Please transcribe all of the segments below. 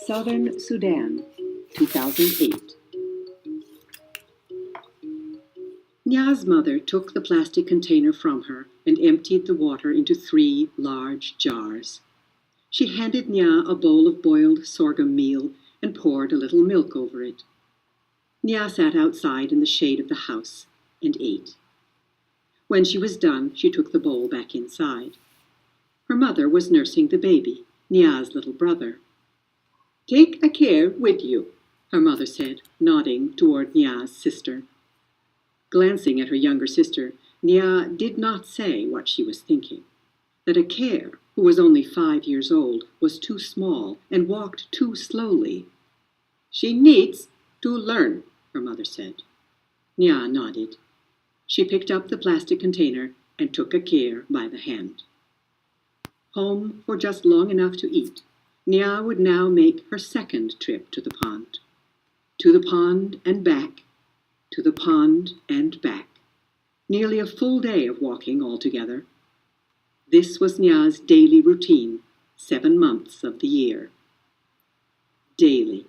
Southern Sudan, 2008. Nya's mother took the plastic container from her and emptied the water into 3 large jars. She handed Nya a bowl of boiled sorghum meal and poured a little milk over it. Nya sat outside in the shade of the house and ate. When she was done, she took the bowl back inside. Her mother was nursing the baby, Nya's little brother. "Take a care with you," her mother said, nodding toward Nya's sister. Glancing at her younger sister, Nya did not say what she was thinking. That a care, who was only 5 years old, was too small and walked too slowly. "She needs to learn," her mother said. Nya nodded. She picked up the plastic container and took Akir by the hand. Home for just long enough to eat, Nya would now make her second trip to the pond. To the pond and back, to the pond and back. Nearly a full day of walking altogether. This was Nya's daily routine, 7 months of the year. Daily.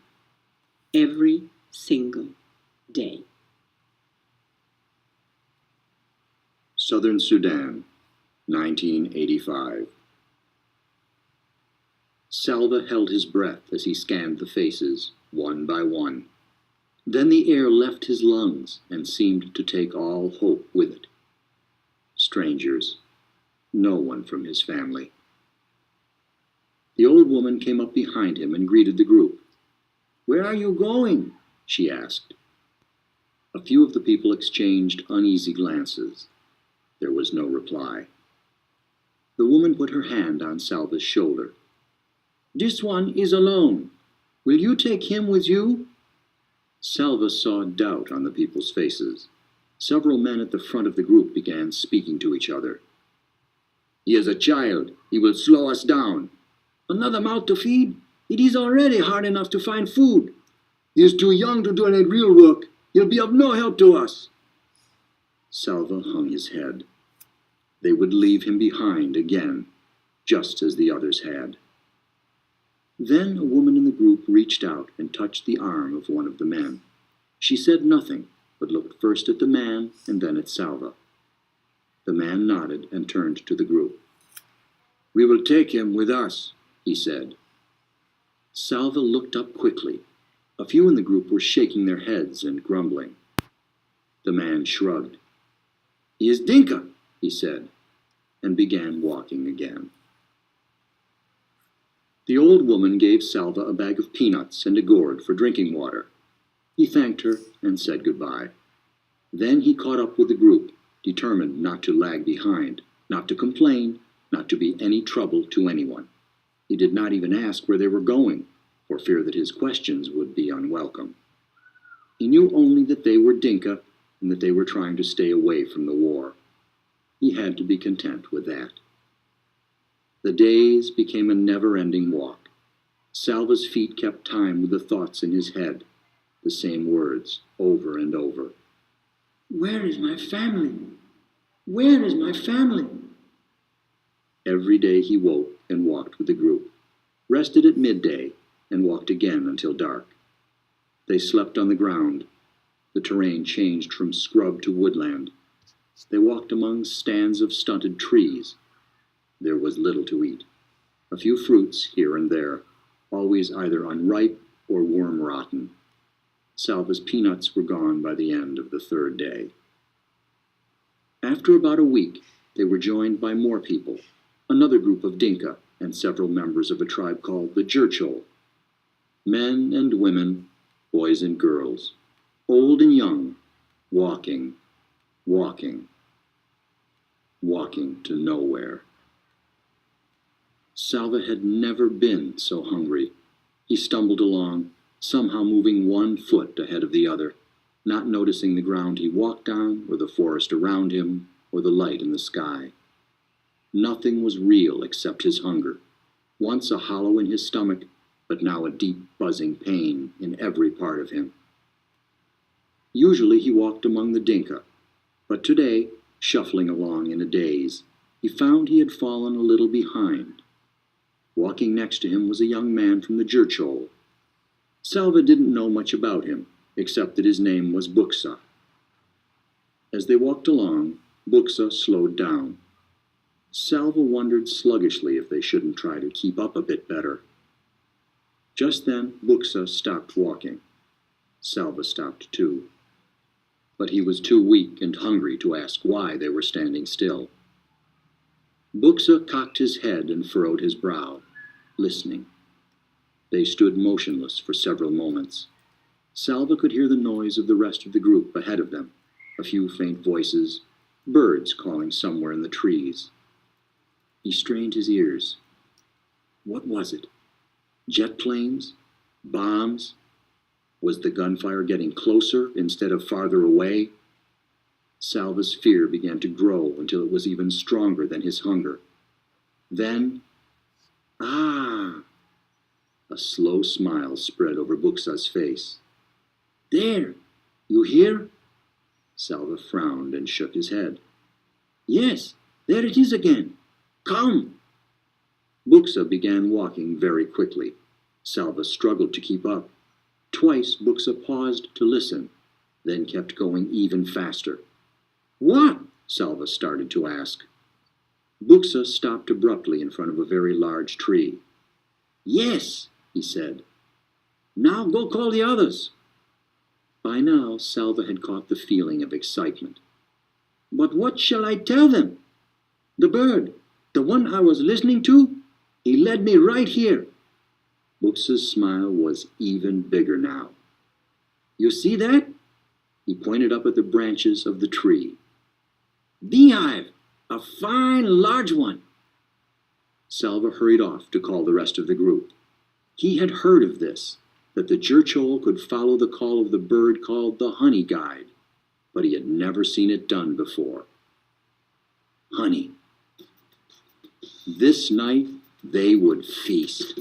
Every single day. Southern Sudan, 1985. Salva held his breath as he scanned the faces, one by one. Then the air left his lungs and seemed to take all hope with it. Strangers. No one from his family. The old woman came up behind him and greeted the group. "Where are you going?" she asked. A few of the people exchanged uneasy glances. There was no reply. The woman put her hand on Salva's shoulder. "This one is alone. Will you take him with you?" Salva saw doubt on the people's faces. Several men at the front of the group began speaking to each other. "He is a child. He will slow us down. Another mouth to feed? It is already hard enough to find food. He is too young to do any real work. He'll be of no help to us." Salva hung his head. They would leave him behind again, just as the others had. Then a woman in the group reached out and touched the arm of one of the men. She said nothing, but looked first at the man and then at Salva. The man nodded and turned to the group. "We will take him with us," he said. Salva looked up quickly. A few in the group were shaking their heads and grumbling. The man shrugged. "He is Dinka," he said, and began walking again. The old woman gave Salva a bag of peanuts and a gourd for drinking water. He thanked her and said goodbye. Then he caught up with the group, determined not to lag behind, not to complain, not to be any trouble to anyone. He did not even ask where they were going, for fear that his questions would be unwelcome. He knew only that they were Dinka and that they were trying to stay away from the war. He had to be content with that. The days became a never-ending walk. Salva's feet kept time with the thoughts in his head, the same words over and over. "Where is my family? Where is my family?" Every day he woke and walked with the group, rested at midday, and walked again until dark. They slept on the ground. The terrain changed from scrub to woodland. They walked among stands of stunted trees. There was little to eat. A few fruits here and there, always either unripe or worm-rotten. Salva's peanuts were gone by the end of the 3rd day. After about a week, they were joined by more people, another group of Dinka, and several members of a tribe called the Churchill. Men and women, boys and girls, old and young, walking, walking, walking to nowhere. Salva had never been so hungry. He stumbled along, somehow moving 1 foot ahead of the other, not noticing the ground he walked on, or the forest around him, or the light in the sky. Nothing was real except his hunger, once a hollow in his stomach, but now a deep buzzing pain in every part of him. Usually he walked among the Dinka, but today, shuffling along in a daze, he found he had fallen a little behind. Walking next to him was a young man from the Churchill, Salva didn't know much about him, except that his name was Buxa. As they walked along, Buxa slowed down. Salva wondered sluggishly if they shouldn't try to keep up a bit better. Just then, Buxa stopped walking. Salva stopped too. But he was too weak and hungry to ask why they were standing still. Buxa cocked his head and furrowed his brow, listening. They stood motionless for several moments. Salva could hear the noise of the rest of the group ahead of them, a few faint voices, birds calling somewhere in the trees. He strained his ears. What was it? Jet planes? Bombs? Was the gunfire getting closer instead of farther away? Salva's fear began to grow until it was even stronger than his hunger. Then, ah! A slow smile spread over Buxa's face. There! You hear? Salva frowned and shook his head. Yes, there it is again. Come! Buxa began walking very quickly. Salva struggled to keep up. Twice Buxa paused to listen, then kept going even faster. What? Salva started to ask. Buxa stopped abruptly in front of a very large tree. Yes, he said. Now go call the others. By now, Salva had caught the feeling of excitement. But what shall I tell them? The bird, the one I was listening to, he led me right here. Buxa's smile was even bigger now. You see that? He pointed up at the branches of the tree. Beehive, a fine large one. Salva hurried off to call the rest of the group. He had heard of this, that the church-owl could follow the call of the bird called the honey guide, but he had never seen it done before. Honey. This night they would feast.